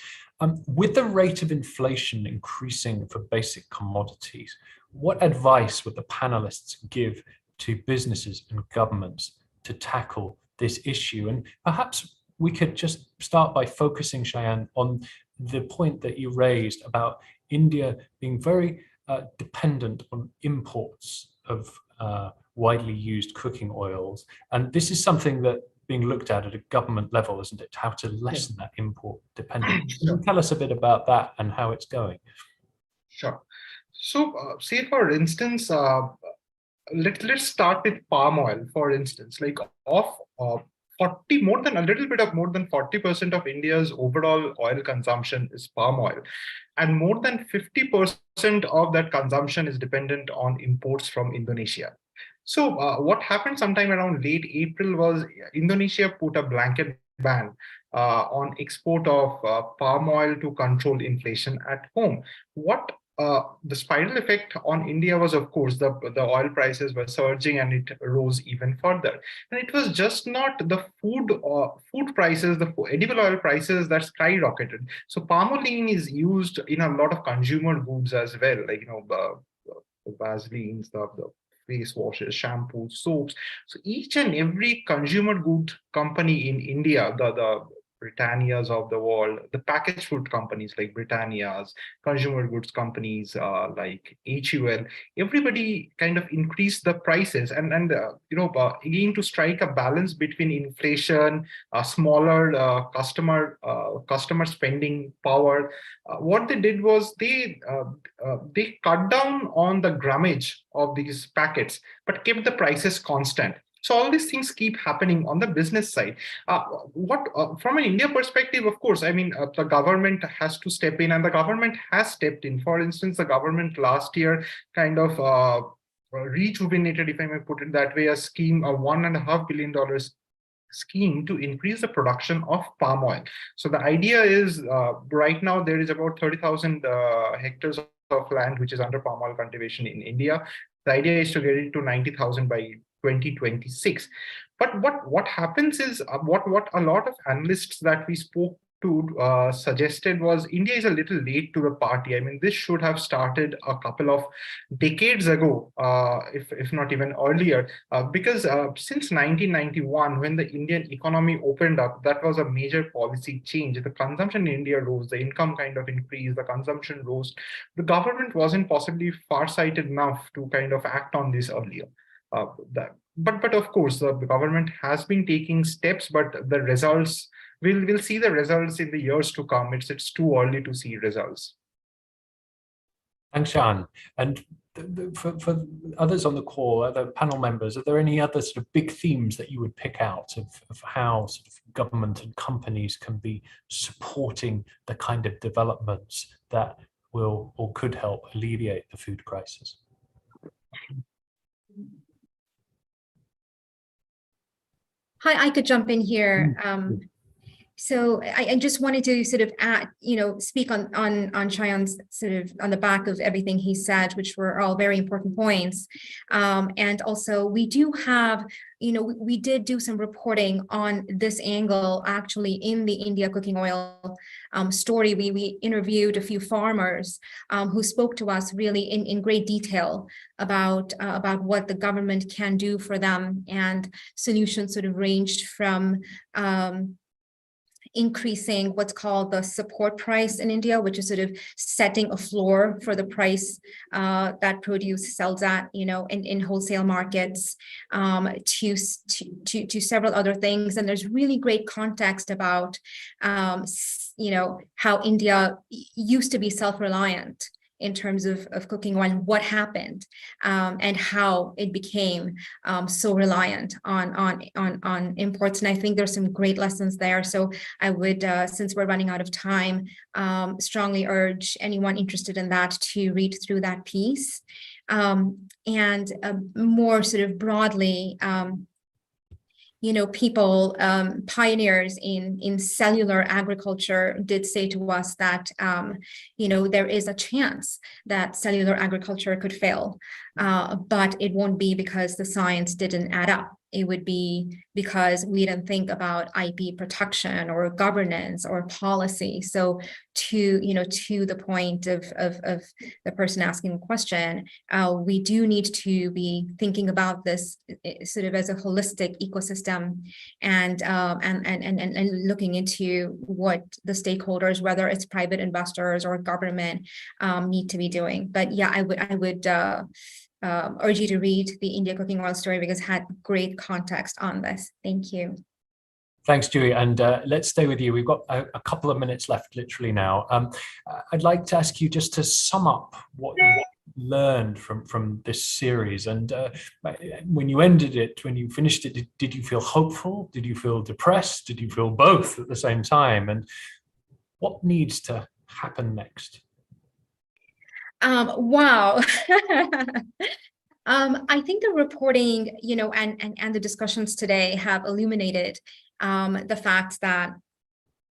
with the rate of inflation increasing for basic commodities, what advice would the panelists give to businesses and governments to tackle this issue? And perhaps we could just start by focusing, Cheyenne, on the point that you raised about India being very dependent on imports of widely used cooking oils. And this is something that being looked at a government level, isn't it? How to lessen that import dependence. Can you tell us a bit about that and how it's going? Sure. So say for instance, let's start with palm oil, for instance, like of 40, more than 40% of India's overall oil consumption is palm oil. And more than 50% of that consumption is dependent on imports from Indonesia. So what happened sometime around late April was Indonesia put a blanket ban on export of palm oil to control inflation at home. What the spiral effect on India was, of course, the oil prices were surging and it rose even further. And it was just not the food prices, the edible oil prices that skyrocketed. So palmolene is used in a lot of consumer goods as well, like the Vaselines, the face washes, shampoos, soaps. So each and every consumer good company in India, the Britannias of the world, the packaged food companies like Britannia's, consumer goods companies like HUL, everybody kind of increased the prices and again to strike a balance between inflation, smaller customer spending power. What they did was they cut down on the grammage of these packets, but kept the prices constant. So all these things keep happening on the business side. From an India perspective, of course, I mean, the government has to step in, and the government has stepped in. For instance, the government last year kind of rejuvenated, if I may put it that way, a scheme, a $1.5 billion scheme to increase the production of palm oil. So the idea is right now there is about 30,000 hectares of land which is under palm oil cultivation in India. The idea is to get it to 90,000 by 2026. But what happens is what a lot of analysts that we spoke to suggested was India is a little late to the party. I mean, this should have started a couple of decades ago, if not even earlier, because since 1991, when the Indian economy opened up, that was a major policy change. The consumption in India rose, the income kind of increased, the consumption rose. The government wasn't possibly far-sighted enough to kind of act on this earlier. But of course, the government has been taking steps, but the results, we'll see the results in the years to come. It's too early to see results. Thanks, Jan. And for others on the call, other panel members, are there any other sort of big themes that you would pick out of how sort of government and companies can be supporting the kind of developments that will or could help alleviate the food crisis? Hi, I could jump in here. So I just wanted to sort of add, speak on Shayan's sort of on the back of everything he said, which were all very important points. And also we do have, we did do some reporting on this angle actually in the India cooking oil story. We interviewed a few farmers who spoke to us really in great detail about what the government can do for them, and solutions sort of ranged from increasing what's called the support price in India, which is sort of setting a floor for the price that produce sells at, in wholesale markets, to several other things. And there's really great context about, how India used to be self-reliant in terms of cooking oil, what happened, and how it became so reliant on imports. And I think there's some great lessons there. So I would, since we're running out of time, strongly urge anyone interested in that to read through that piece. And more sort of broadly, people, pioneers in cellular agriculture did say to us that, there is a chance that cellular agriculture could fail, but it won't be because the science didn't add up. It would be because we didn't think about IP protection or governance or policy. So to the point of the person asking the question, we do need to be thinking about this sort of as a holistic ecosystem, and looking into what the stakeholders, whether it's private investors or government, need to be doing. But yeah, I would urge you to read the India cooking oil story because it had great context on this. Thank you. Thanks, Dewey. And let's stay with you. We've got a couple of minutes left literally now. I'd like to ask you just to sum up what you learned from this series. And when you ended it, when you finished it, did you feel hopeful? Did you feel depressed? Did you feel both at the same time? And what needs to happen next? Wow. I think the reporting, and the discussions today have illuminated the fact that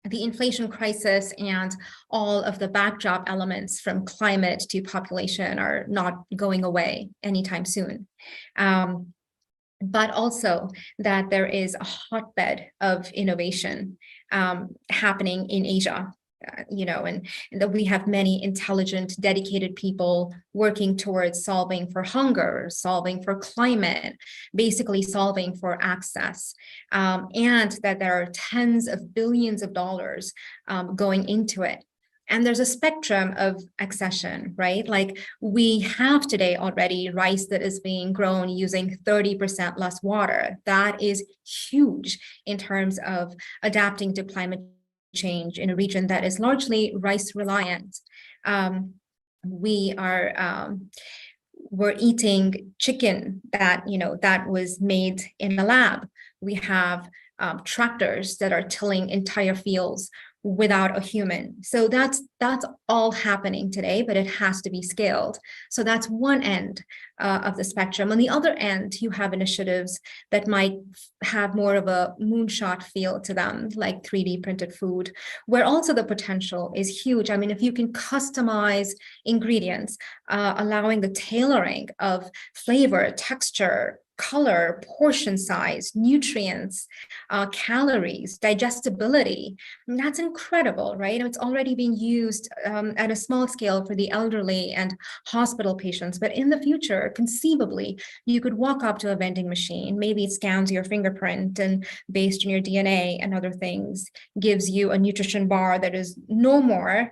the inflation crisis and all of the backdrop elements from climate to population are not going away anytime soon. But also that there is a hotbed of innovation happening in Asia. and that we have many intelligent, dedicated people working towards solving for hunger, solving for climate, basically solving for access, and that there are tens of billions of dollars going into it. And there's a spectrum of accession, right? Like we have today already rice that is being grown using 30% less water. That is huge in terms of adapting to climate change in a region that is largely rice reliant. We're eating chicken that was made in a lab. We have tractors that are tilling entire fields without a human. So that's all happening today, but it has to be scaled. So that's one end of the spectrum. On the other end, you have initiatives that might have more of a moonshot feel to them, like 3D printed food, where also the potential is huge. I mean, if you can customize ingredients, allowing the tailoring of flavor, texture, color, portion size, nutrients, calories, digestibility. And that's incredible, right? It's already being used at a small scale for the elderly and hospital patients. But in the future, conceivably, you could walk up to a vending machine, maybe it scans your fingerprint and based on your DNA and other things, gives you a nutrition bar that is no more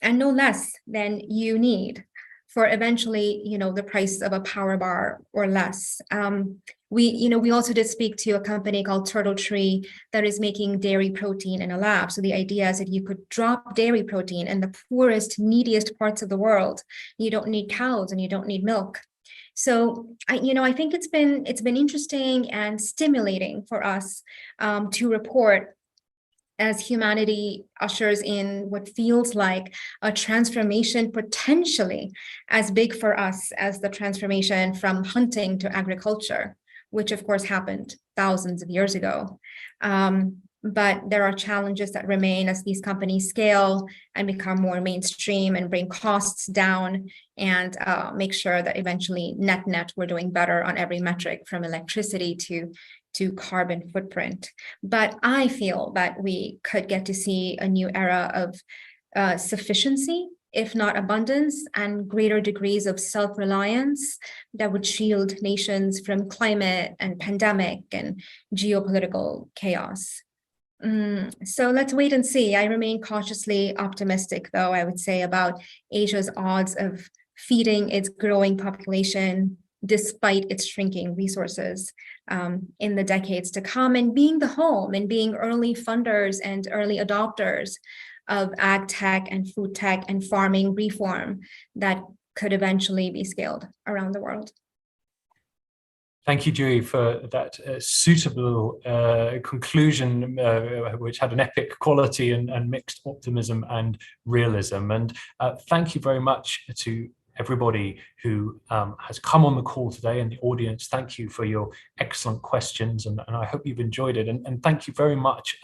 and no less than you need, for eventually, the price of a power bar or less. We also did speak to a company called Turtle Tree that is making dairy protein in a lab. So the idea is that you could drop dairy protein in the poorest, neediest parts of the world. You don't need cows and you don't need milk. So I think it's been interesting and stimulating for us to report as humanity ushers in what feels like a transformation potentially as big for us as the transformation from hunting to agriculture, which of course happened thousands of years ago. But there are challenges that remain as these companies scale and become more mainstream and bring costs down and make sure that eventually net we're doing better on every metric, from electricity to carbon footprint. But I feel that we could get to see a new era of sufficiency, if not abundance, and greater degrees of self-reliance that would shield nations from climate and pandemic and geopolitical chaos. So let's wait and see. I remain cautiously optimistic, though, I would say, about Asia's odds of feeding its growing population despite its shrinking resources in the decades to come, and being the home and being early funders and early adopters of ag tech and food tech and farming reform that could eventually be scaled around the world. Thank you, Jui, for that suitable conclusion, which had an epic quality and mixed optimism and realism. And thank you very much to everybody who has come on the call today, and the audience. Thank you for your excellent questions, and I hope you've enjoyed it. And thank you very much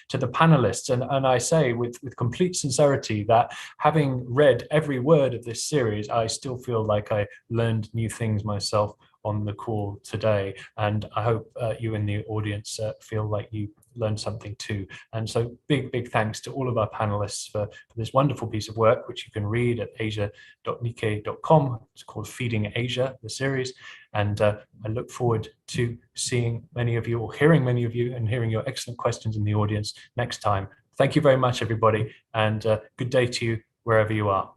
to the panelists. And I say with complete sincerity that having read every word of this series, I still feel like I learned new things myself on the call today, and I hope you in the audience feel like you learned something too. And so big thanks to all of our panelists for this wonderful piece of work, which you can read at asia.nikkei.com. It's called Feeding Asia, the series, and I look forward to seeing many of you, or hearing many of you, and hearing your excellent questions in the audience next time. Thank you very much, everybody, and good day to you wherever you are.